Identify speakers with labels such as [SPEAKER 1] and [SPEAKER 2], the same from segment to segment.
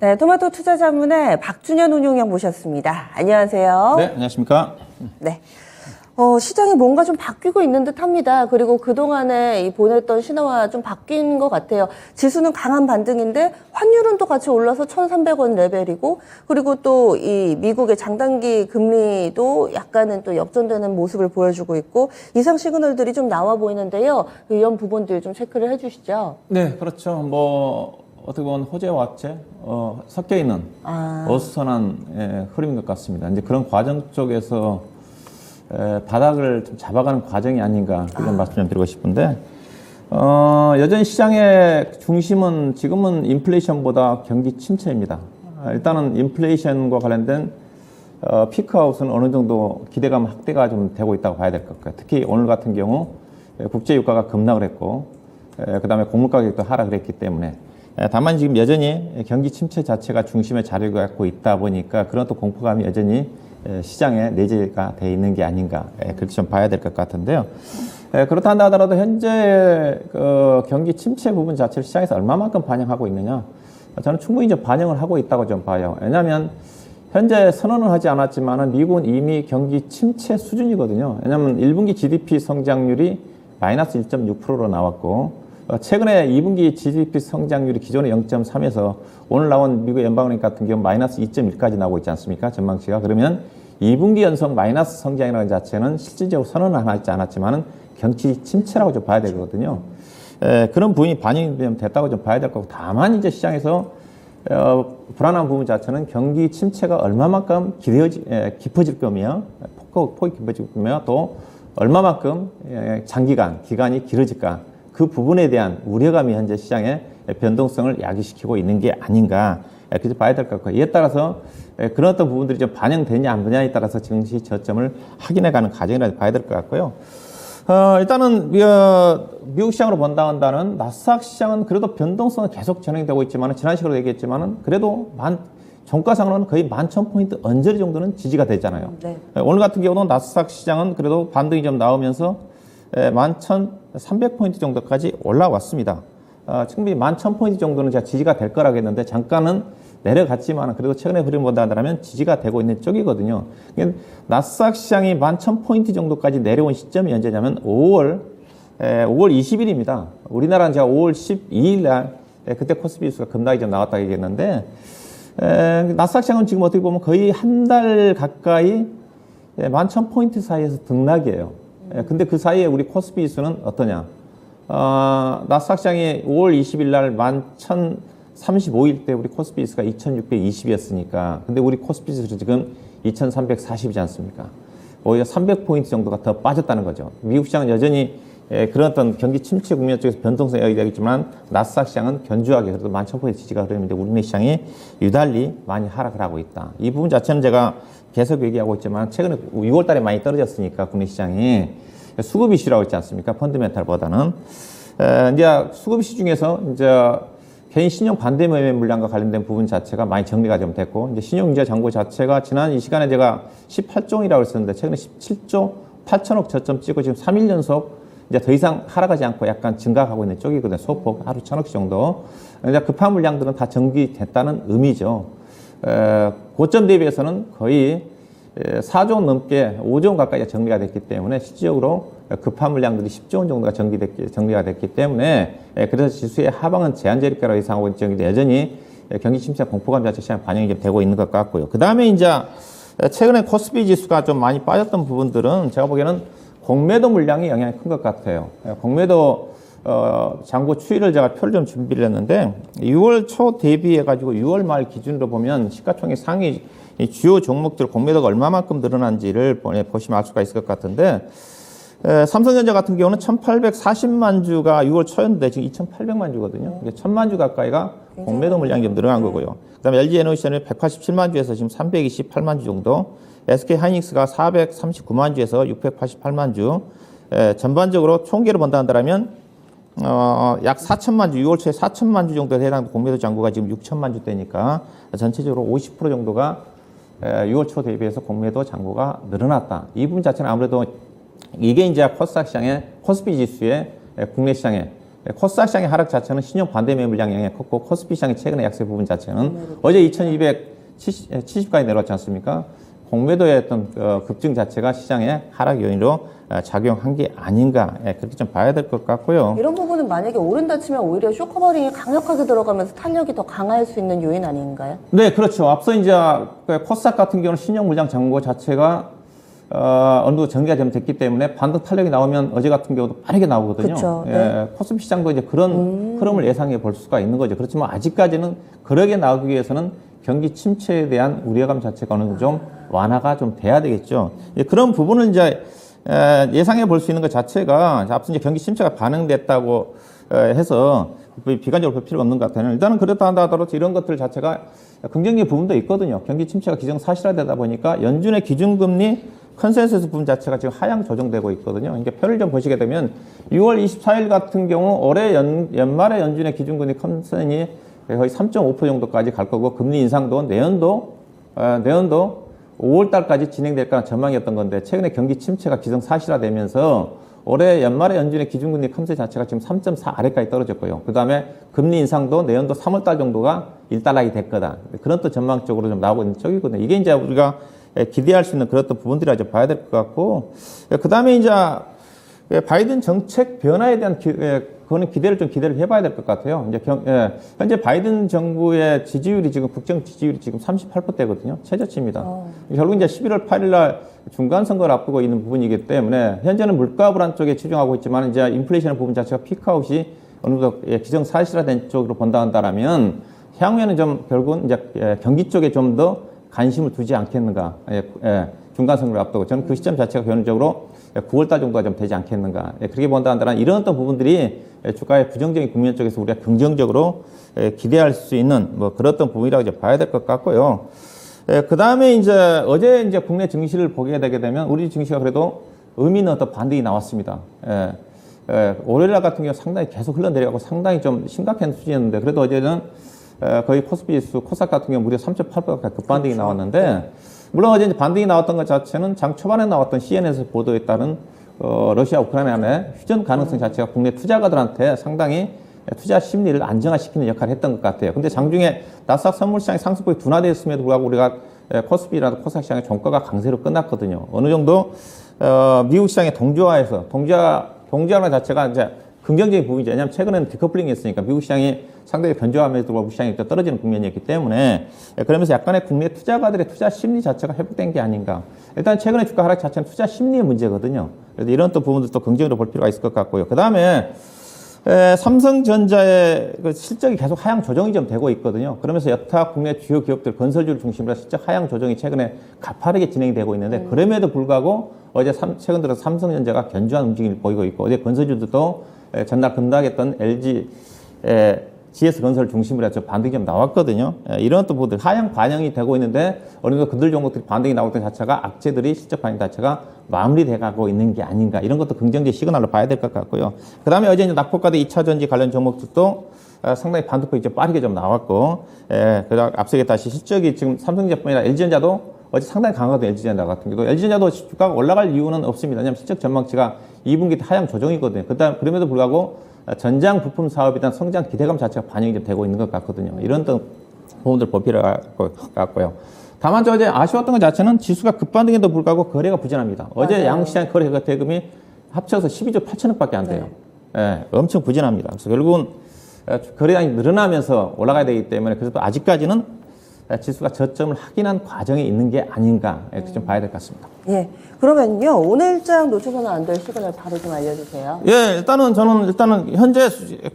[SPEAKER 1] 네, 토마토 투자자문의 박준현 운용형 모셨습니다. 안녕하세요.
[SPEAKER 2] 네, 안녕하십니까.
[SPEAKER 1] 네. 시장이 뭔가 좀 바뀌고 있는 듯 합니다. 그리고 그동안에 이 보냈던 신호와 좀 바뀐 것 같아요. 지수는 강한 반등인데 환율은 또 같이 올라서 1,300원 레벨이고, 그리고 또 이 미국의 장단기 금리도 약간은 또 역전되는 모습을 보여주고 있고, 이상 시그널들이 좀 나와 보이는데요. 이런 부분들 좀 체크를 해주시죠.
[SPEAKER 2] 네, 그렇죠. 어떻게 보면 호재와 악재 섞여 있는 어수선한 흐름인 것 같습니다. 이제 그런 과정 쪽에서 바닥을 좀 잡아가는 과정이 아닌가 그런 말씀 좀 드리고 싶은데, 여전히 시장의 중심은 지금은 인플레이션보다 경기 침체입니다. 일단은 인플레이션과 관련된 피크아웃은 어느 정도 기대감 확대가 좀 되고 있다고 봐야 될 것 같아요. 특히 오늘 같은 경우 국제 유가가 급락을 했고, 그 다음에 곡물 가격도 하락을 했기 때문에, 다만 지금 여전히 경기 침체 자체가 중심에 자리를 갖고 있다 보니까 그런 또 공포감이 여전히 시장에 내재가 돼 있는 게 아닌가, 그렇게 좀 봐야 될 것 같은데요. 그렇다 하더라도 현재 그 경기 침체 부분 자체를 시장에서 얼마만큼 반영하고 있느냐, 저는 충분히 좀 반영을 하고 있다고 좀 봐요. 왜냐하면 현재 선언을 하지 않았지만 미국은 이미 경기 침체 수준이거든요. 왜냐하면 1분기 GDP 성장률이 마이너스 1.6%로 나왔고, 최근에 2분기 GDP 성장률이 기존의 0.3에서 오늘 나온 미국 연방은행 같은 경우 마이너스 2.1까지 나오고 있지 않습니까? 전망치가. 그러면 2분기 연속 마이너스 성장이라는 자체는 실질적으로 선언을 하지 않았지만 경기 침체라고 좀 봐야 되거든요. 그런 부분이 반영이 됐다고 좀 봐야 될 거고, 다만 이제 시장에서 불안한 부분 자체는 경기 침체가 얼마만큼 깊어질 거며, 폭이 깊어질 거며, 또 얼마만큼 장기간, 기간이 길어질까, 그 부분에 대한 우려감이 현재 시장의 변동성을 야기시키고 있는 게 아닌가, 그렇게 봐야 될 것 같고요. 이에 따라서 그런 어떤 부분들이 좀 반영되냐 안 되냐에 따라서 증시 저점을 확인해가는 과정이라고 봐야 될 것 같고요. 일단은 미국 시장으로 본다는 나스닥 시장은 그래도 변동성은 계속 진행되고 있지만, 지난 시간으로 얘기했지만은 그래도 종가상으로는 거의 11,000포인트 언저리 정도는 지지가 되잖아요.
[SPEAKER 1] 네.
[SPEAKER 2] 오늘 같은 경우는 나스닥 시장은 그래도 반등이 좀 나오면서 11,300포인트 정도까지 올라왔습니다. 충분히 11,000포인트 정도는 제가 지지가 될 거라고 했는데, 잠깐은 내려갔지만 그래도 최근에 흐름 본다면 지지가 되고 있는 쪽이거든요. 나스닥 시장이 11,000포인트 정도까지 내려온 시점이 언제냐면 5월 20일입니다. 우리나라는 제가 5월 12일 날 그때 코스피 지수가 급락이 좀 나왔다고 얘기했는데, 나스닥 시장은 지금 어떻게 보면 거의 한 달 가까이 11,000포인트 사이에서 등락이에요. 근데 그 사이에 우리 코스피 지수는 어떠냐? 나스닥 시장이 5월 20일 날 11,035일 때 우리 코스피 지수가 2,620이었으니까, 근데 우리 코스피 지수 지금 2,340이지 않습니까? 오히려 300포인트 정도가 더 빠졌다는 거죠. 미국 시장은 여전히 그런 어떤 경기 침체 국면 쪽에서 변동성이 야기되겠지만, 나스닥 시장은 견주하게 그래도 11,000포인트 지지가 흐르는데 우리네 시장이 유달리 많이 하락을 하고 있다. 이 부분 자체는 제가 계속 얘기하고 있지만, 최근에 6월 달에 많이 떨어졌으니까 국내 시장이 수급 이슈라고 있지 않습니까? 펀드멘탈보다는. 이제 수급 이슈 중에서 이제 개인 신용 반대 매매 물량과 관련된 부분 자체가 많이 정리가 좀 됐고, 이제 신용인재 잔고 자체가 지난 이 시간에 제가 18종이라고 했었는데 최근에 17조 8천억 저점 찍고 지금 3일 연속 이제 더 이상 하락하지 않고 약간 증가하고 있는 쪽이거든요. 소폭 하루 1,000억씩 정도. 이제 급한 물량들은 다 정리됐다는 의미죠. 고점 대비해서는 거의 4조 원 넘게 5조 원 가까이 정리가 됐기 때문에, 실질적으로 급한 물량들이 10조 원 정도가 정리가 됐기 때문에, 그래서 지수의 하방은 제한저리가로 예상하고 있는데, 여전히 경기 침체 공포감 자체 시장 반영이 좀 되고 있는 것 같고요. 그 다음에 이제 최근에 코스피 지수가 좀 많이 빠졌던 부분들은 제가 보기에는 공매도 물량이 영향이 큰 것 같아요. 공매도 잔고 추이를 제가 표를 좀 준비를 했는데, 6월 초 대비해가지고 6월 말 기준으로 보면 시가총액 상위 주요 종목들 공매도가 얼마만큼 늘어난지를 보시면 알 수가 있을 것 같은데, 삼성전자 같은 경우는 1,840만 주가 6월 초였는데 지금 2,800만 주거든요. 이게 1,000만 주 가까이가 공매도 물량이 좀 늘어난 거고요. 그 다음에 LG에너지는 187만 주에서 지금 328만 주 정도, SK하이닉스가 439만 주에서 688만 주, 전반적으로 총계로 본다면 약 4천만 주, 6월 초에 4천만 주 정도에 해당 공매도 잔고가 지금 6천만 주대니까 전체적으로 50% 정도가 6월 초 대비해서 공매도 잔고가 늘어났다. 이 부분 자체는 아무래도 이게 이제 코스닥 시장의 코스피 지수의 국내 시장의 코스닥 시장의 하락 자체는 신용 반대 매물량 영향이 컸고 코스피 시장의 최근의 약세 부분 자체는 어제 2270까지 내려왔지 않습니까? 공매도의 어떤 급증 자체가 시장의 하락 요인으로 작용한 게 아닌가 그렇게 좀 봐야 될 것 같고요.
[SPEAKER 1] 이런 부분은 만약에 오른다 치면 오히려 쇼커버링이 강력하게 들어가면서 탄력이 더 강할 수 있는 요인 아닌가요?
[SPEAKER 2] 네, 그렇죠. 앞서 이제 코스닥 같은 경우는 신용 물량 잔고 자체가 어느 정도 정리가 좀 됐기 때문에 반등 탄력이 나오면 어제 같은 경우도 빠르게 나오거든요.
[SPEAKER 1] 그쵸, 네.
[SPEAKER 2] 예, 코스피 시장도 이제 그런 흐름을 예상해 볼 수가 있는 거죠. 그렇지만 아직까지는 그러게 나오기 위해서는 경기 침체에 대한 우려감 자체가 어느 정도 좀 완화가 좀 돼야 되겠죠. 그런 부분을 이제 예상해 볼 수 있는 것 자체가 앞서 이제 경기 침체가 반영됐다고 해서 비관적으로 볼 필요가 없는 것 같아요. 일단은 그렇다 하더라도 이런 것들 자체가 긍정적인 부분도 있거든요. 경기 침체가 기정사실화되다 보니까 연준의 기준금리 컨센서스 부분 자체가 지금 하향 조정되고 있거든요. 그러니까 표를 좀 보시게 되면 6월 24일 같은 경우 올해 연말에 연준의 기준금리 컨센이 거의 3.5% 정도까지 갈 거고 금리 인상도 내년도 5월 달까지 진행될 거라는 전망이었던 건데 최근에 경기 침체가 기정사실화되면서 올해 연말에 연준의 기준금리 컨센 자체가 지금 3.4 아래까지 떨어졌고요. 그 다음에 금리 인상도 내년도 3월 달 정도가 일단락이 될 거다. 그런 또 전망적으로 좀 나오고 있는 쪽이거든요. 이게 이제 우리가 기대할 수 있는 그런 또 부분들이 아주 봐야 될 것 같고, 그 다음에 이제 바이든 정책 변화에 대한 그거는 기대를 해봐야 될 것 같아요. 이제 현재 바이든 정부의 지지율이 지금 국정 지지율이 지금 38%대거든요. 최저치입니다. 결국 이제 11월 8일 날 중간 선거를 앞두고 있는 부분이기 때문에 현재는 물가 불안 쪽에 치중하고 있지만 이제 인플레이션 부분 자체가 피크아웃이 어느 정도 기정사실화된 쪽으로 본다 한다라면 향후에는 좀 결국은 이제 경기 쪽에 좀 더 관심을 두지 않겠는가. 중간 선거를 앞두고 저는 그 시점 자체가 변화적으로 9월달 정도가 좀 되지 않겠는가. 그렇게 본다 한다면 이런 어떤 부분들이 주가의 부정적인 국면 쪽에서 우리가 긍정적으로 기대할 수 있는 뭐 그런 어떤 부분이라고 이제 봐야 될 것 같고요. 그 다음에 이제 어제 이제 국내 증시를 보게 되게 되면 우리 증시가 그래도 의미 있는 어떤 반등이 나왔습니다. 월요일 같은 경우 상당히 계속 흘러내려가고 상당히 좀 심각한 수준이었는데 그래도 어제는 거의 코스피 지수, 코스닥 같은 경우 무려 3.8% 가까이 급반등이 나왔는데 물론 어제 이제 반등이 나왔던 것 자체는 장 초반에 나왔던 CNN에서 보도에 따른 러시아 우크라이나 간의 휴전 가능성 자체가 국내 투자가들한테 상당히 투자 심리를 안정화시키는 역할을 했던 것 같아요. 근데 장중에 나스닥 선물시장이 상승폭이 둔화되었음에도 불구하고 우리가 코스피라도 코스닥 시장의 종가가 강세로 끝났거든요. 어느 정도 미국 시장의 동조화에서 동조화 자체가 이제 긍정적인 부분이죠. 왜냐하면 최근에는 디커플링이 있으니까 미국 시장이 상당히 변조함에도 불구하고 시장이 또 떨어지는 국면이었기 때문에 그러면서 약간의 국내 투자가들의 투자 심리 자체가 회복된 게 아닌가. 일단 최근에 주가 하락 자체는 투자 심리의 문제거든요. 그래서 이런 또 부분들도 긍정적으로 볼 필요가 있을 것 같고요. 그 다음에 삼성전자의 그 실적이 계속 하향 조정이 좀 되고 있거든요. 그러면서 여타 국내 주요 기업들 건설주를 중심으로 실적 하향 조정이 최근에 가파르게 진행이 되고 있는데 그럼에도 불구하고 어제 최근 들어서 삼성전자가 견조한 움직임을 보이고 있고 어제 건설주들도 전날 급락했던 LG GS건설 중심으로 해서 반등이 좀 나왔거든요. 이런 또 부분들 하향 반영이 되고 있는데 어느 정도 그들 종목들이 반등이 나올 때 자체가 악재들이 실적 반영 자체가 마무리돼 가고 있는 게 아닌가 이런 것도 긍정적 시그널로 봐야 될 것 같고요. 그 다음에 어제 이제 낙폭과대 2차전지 관련 종목들도 상당히 반등폭이 좀 빠르게 좀 나왔고, 그다음 앞서 얘기했다시피 실적이 지금 삼성전자뿐 아니라 LG전자도 어제 상당히 강하거든요. LG전자 같은 경우도 LG전자도 주가가 올라갈 이유는 없습니다. 왜냐하면 실적 전망치가 2분기 때 하향 조정이거든요. 그럼에도 불구하고 전장 부품 사업에 대한 성장 기대감 자체가 반영이 좀 되고 있는 것 같거든요. 이런 부분들 볼 필요가 같고요. 다만 어제 아쉬웠던 것 자체는 지수가 급반등에도 불구하고 거래가 부진합니다. 어제
[SPEAKER 1] 맞아요.
[SPEAKER 2] 양시장 거래 대금이 합쳐서 12조 8천억밖에 안 돼요. 엄청 부진합니다. 그래서 결국은 거래량이 늘어나면서 올라가야 되기 때문에 그래서 아직까지는 지수가 저점을 확인한 과정에 있는 게 아닌가 이렇게 좀 봐야 될 것 같습니다.
[SPEAKER 1] 예. 그러면요, 오늘장 놓쳐서는 안 될 시그널 바로 좀 알려주세요.
[SPEAKER 2] 예, 일단은 현재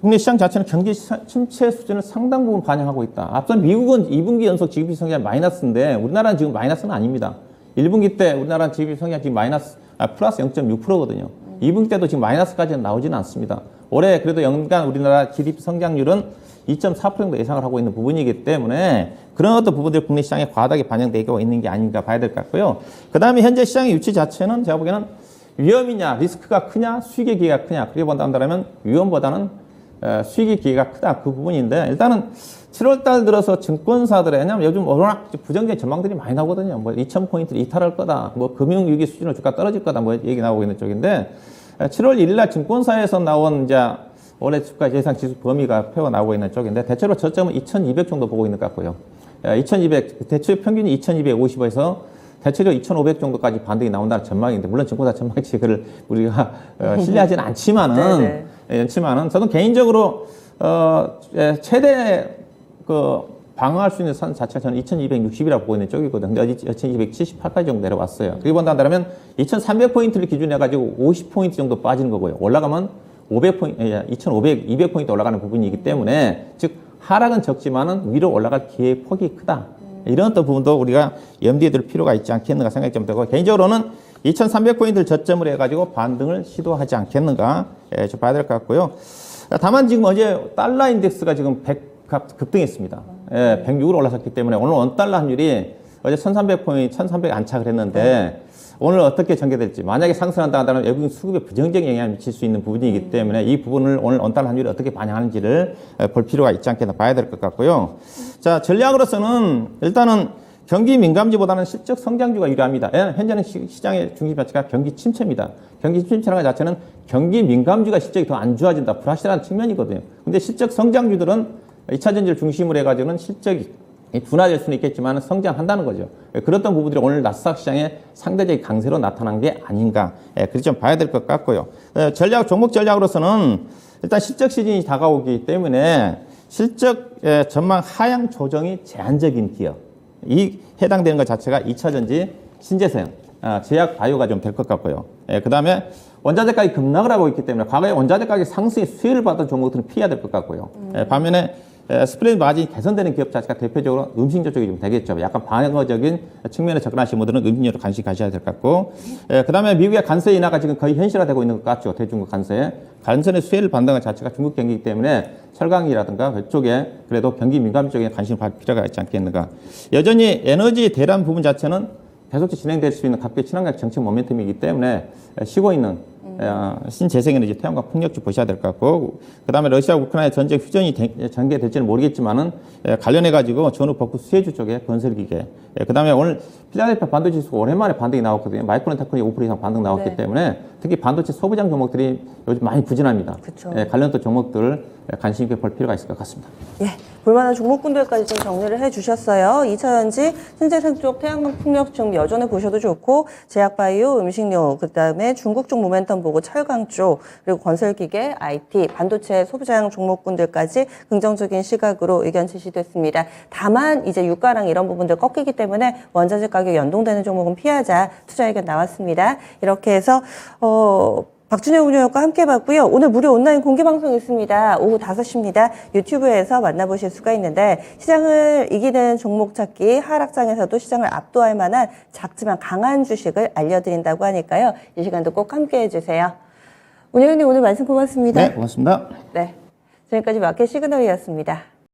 [SPEAKER 2] 국내 시장 자체는 경기 침체 수준을 상당 부분 반영하고 있다. 앞선 미국은 2분기 연속 GDP 성장이 마이너스인데 우리나라는 지금 마이너스는 아닙니다. 1분기 때 우리나라는 GDP 성장이 지금 플러스 0.6%거든요. 2분기 때도 지금 마이너스까지는 나오지는 않습니다. 올해 그래도 연간 우리나라 GDP 성장률은 2.4% 정도 예상을 하고 있는 부분이기 때문에 그런 어떤 부분들이 국내 시장에 과다하게 반영되고 있는 게 아닌가 봐야 될 것 같고요. 그 다음에 현재 시장의 위치 자체는 제가 보기에는 위험이냐, 리스크가 크냐, 수익의 기회가 크냐, 그렇게 본다면 위험보다는 수익의 기회가 크다. 그 부분인데 일단은 7월 달 들어서 증권사들의 왜냐면 요즘 워낙 부정적인 전망들이 많이 나오거든요. 뭐 2,000포인트를 이탈할 거다. 뭐 금융위기 수준으로 주가 떨어질 거다. 뭐 얘기 나오고 있는 쪽인데 7월 1일 날 증권사에서 나온 이제 올해 주가 예상 지수 범위가 표가 나오고 있는 쪽인데 대체로 저점은 2,200 정도 보고 있는 것 같고요. 2,200 대체 평균이 2,250에서 대체로 2,500 정도까지 반등이 나온다는 전망인데 물론 증권사 전망치 그를 우리가 신뢰하지는 않지만은 저는 개인적으로 최대 방어할 수 있는 선 자체가 저는 2,260이라고 보고 있는 쪽이거든요. 근데 2,278까지 정도 내려왔어요. 그리고 본다면 2,300포인트를 기준해 가지고 50포인트 정도 빠지는 거고요. 올라가면 2,200포인트 올라가는 부분이기 때문에 즉 하락은 적지만은 위로 올라갈 기회의 폭이 크다. 이런 어떤 부분도 우리가 염두에 둘 필요가 있지 않겠는가 생각이 좀 되고 개인적으로는 2,300포인트를 저점으로 해가지고 반등을 시도하지 않겠는가 좀 봐야 될 것 같고요. 다만 지금 어제 달러 인덱스가 지금 급등했습니다. 106으로 올라섰기 때문에 오늘 원달러 환율이 어제 1,300포인트, 1,300 안착을 했는데 오늘 어떻게 전개될지 만약에 상승한다 한다면 외국인 수급에 부정적인 영향을 미칠 수 있는 부분이기 때문에 이 부분을 오늘 원달러 환율이 어떻게 반영하는지를 볼 필요가 있지 않겠나 봐야 될 것 같고요. 자, 전략으로서는 일단은 경기 민감주보다는 실적 성장주가 유리합니다. 현재는 시장의 중심 자체가 경기 침체입니다. 경기 침체라는 것 자체는 경기 민감주가 실적이 더 안 좋아진다. 불확실한 측면이거든요. 근데 실적 성장주들은 2차 전지를 중심으로 해가지고는 실적이 둔화될 수는 있겠지만 성장한다는 거죠. 그랬던 부분들이 오늘 나스닥 시장의 상대적인 강세로 나타난 게 아닌가. 그렇게 좀 봐야 될 것 같고요. 종목 전략으로서는 일단 실적 시즌이 다가오기 때문에 실적 전망 하향 조정이 제한적인 기업. 이 해당되는 것 자체가 2차 전지, 신재생, 제약 바이오가 좀 될 것 같고요. 그 다음에 원자재 가격이 급락을 하고 있기 때문에 과거에 원자재 가격 상승의 수혜를 받던 종목들은 피해야 될 것 같고요. 반면에 스프레드 마진이 개선되는 기업 자체가 대표적으로 음식료 쪽이 좀 되겠죠. 약간 방어적인 측면에 접근하시는 분들은 음식료로 관심 가셔야 될 것 같고. 그 다음에 미국의 관세 인하가 지금 거의 현실화되고 있는 것 같죠. 대중국 관세. 관세의 수혜를 받는 것 자체가 중국 경기이기 때문에 철강이라든가 그쪽에 그래도 경기 민감 쪽에 관심을 받을 필요가 있지 않겠는가. 여전히 에너지 대란 부분 자체는 계속 진행될 수 있는 각국의 친환경 정책 모멘텀이기 때문에 쉬고 있는 신재생에너지 태양광 풍력주 보셔야 될 것 같고 그 다음에 러시아 우크라이나 전쟁 휴전이 전개될지는 모르겠지만은 관련해 가지고 전후 복구 수혜주 쪽에 건설기계 그 다음에 오늘 필라델피아 반도체 지수가 오랜만에 반등이 나왔거든요. 마이크론 테크닉 5% 이상 반등 나왔기 때문에 특히 반도체 소부장 종목들이 요즘 많이 부진합니다. 관련된 종목들 관심 있게 볼 필요가 있을 것 같습니다.
[SPEAKER 1] 예, 볼만한 종목군들까지 좀 정리를 해주셨어요. 2차전지, 신재생 쪽, 태양광 풍력 쪽 여전히 보셔도 좋고 제약바이오, 음식료, 그다음에 중국 쪽 모멘텀 보고 철강 쪽, 그리고 건설기계, IT, 반도체 소부장 종목군들까지 긍정적인 시각으로 의견 제시됐습니다. 다만 이제 유가랑 이런 부분들 꺾이기 때문에 원자재 가격 연동되는 종목은 피하자 투자 의견 나왔습니다. 이렇게 해서 박준영 운영과 함께 봤고요. 오늘 무료 온라인 공개 방송 있습니다. 오후 5시입니다. 유튜브에서 만나보실 수가 있는데 시장을 이기는 종목 찾기 하락장에서도 시장을 압도할 만한 작지만 강한 주식을 알려드린다고 하니까요. 이 시간도 꼭 함께 해주세요. 운영님 오늘 말씀 고맙습니다.
[SPEAKER 2] 네, 고맙습니다.
[SPEAKER 1] 네, 지금까지 마켓 시그널이었습니다.